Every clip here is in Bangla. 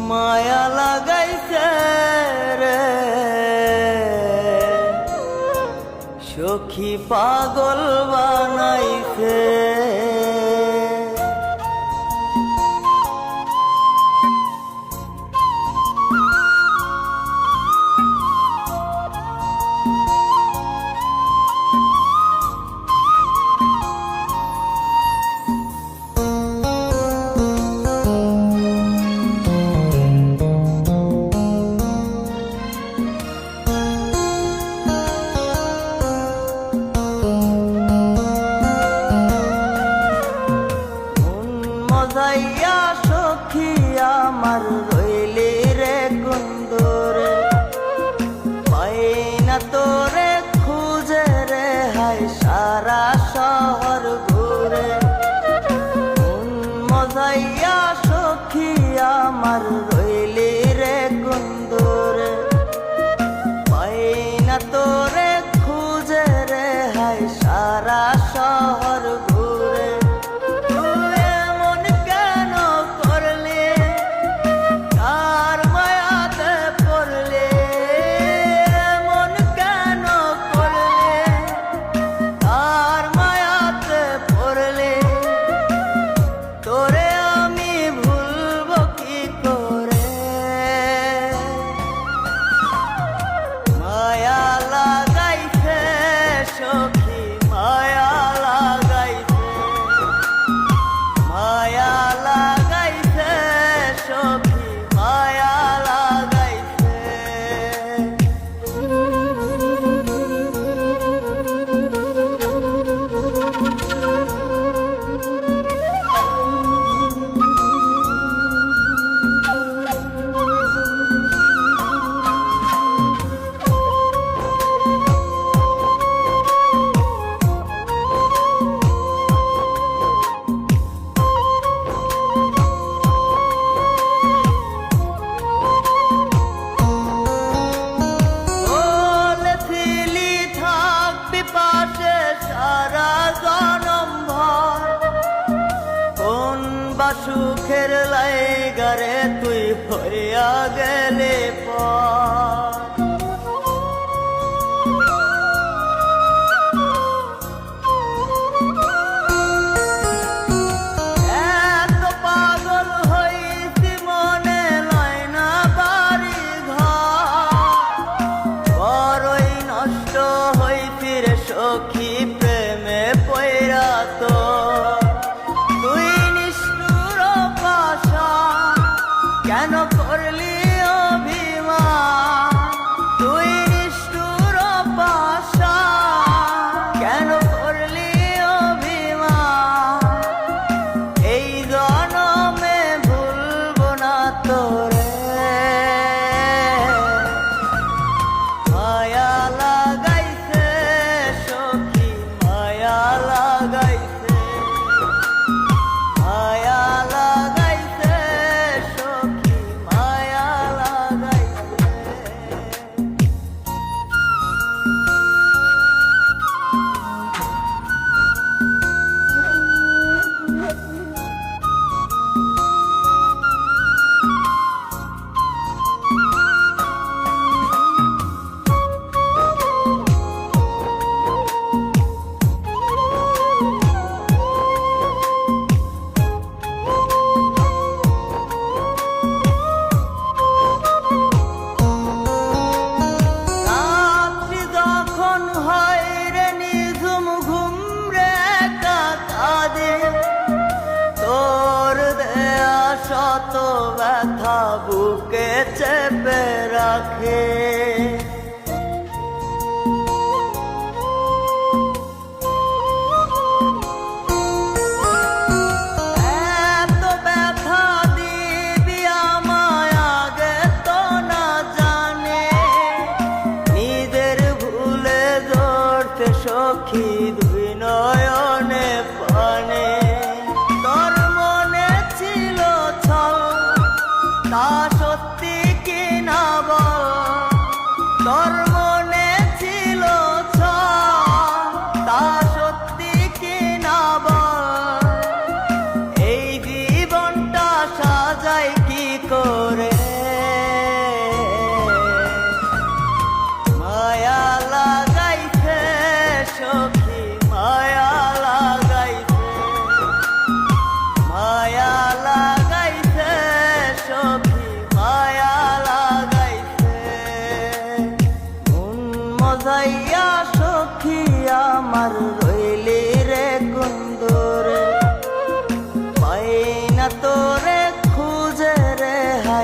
মায়া লাগাইছে রে সখী পাগল বানাইছে। মজাইয়া সখী আমার রইলি রে কুন্দরে, পাই না তোরে খুঁজে রে হাই সারা শহর ঘুরে। মজাইয়া সখী আমার রইলি রে কুন্দরে, পাই না তোরে খুঁজে রে হাই সারা শহর ঘুরে। সুখের লাইগারে তুই হইয়া গেলে এত পাগল হইছি মনে লয় না বাড়ি ঘর, বড়ই নষ্ট হইছি রে সখী প্রেমে পয়রা তো। কেন করলি অভিমান তুই নিষ্ঠুর পাশা, কেন করলি অভিমান এই জনমে ভুলবো না তোরে। মায়া লাগাইছে সখী মায়া লাগাইছে, মায়া লাগাইছে সখী মায়া লাগাইছে। তোর দেয়া শত ব্যথা বুকে চেপে রাখে, এত ব্যথা দিবি আমায় আগে তো না জানে, নিজের ভুলে জড়তে সখী দুই নয়নে পানে। তা সত্যি কি না বল, তোর মনে ছিল তা সত্যি কি না বল, এই জীবনটা সাজাই কি করে।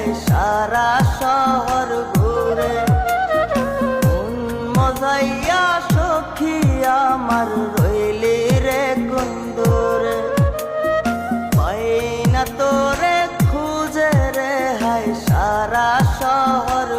হাই সারা শহর ঘুরে মন মজাইয়া সখী আমার রইলি রে কুন্দরে পাই না তোরে খুঁজে রে হাই সারা শহর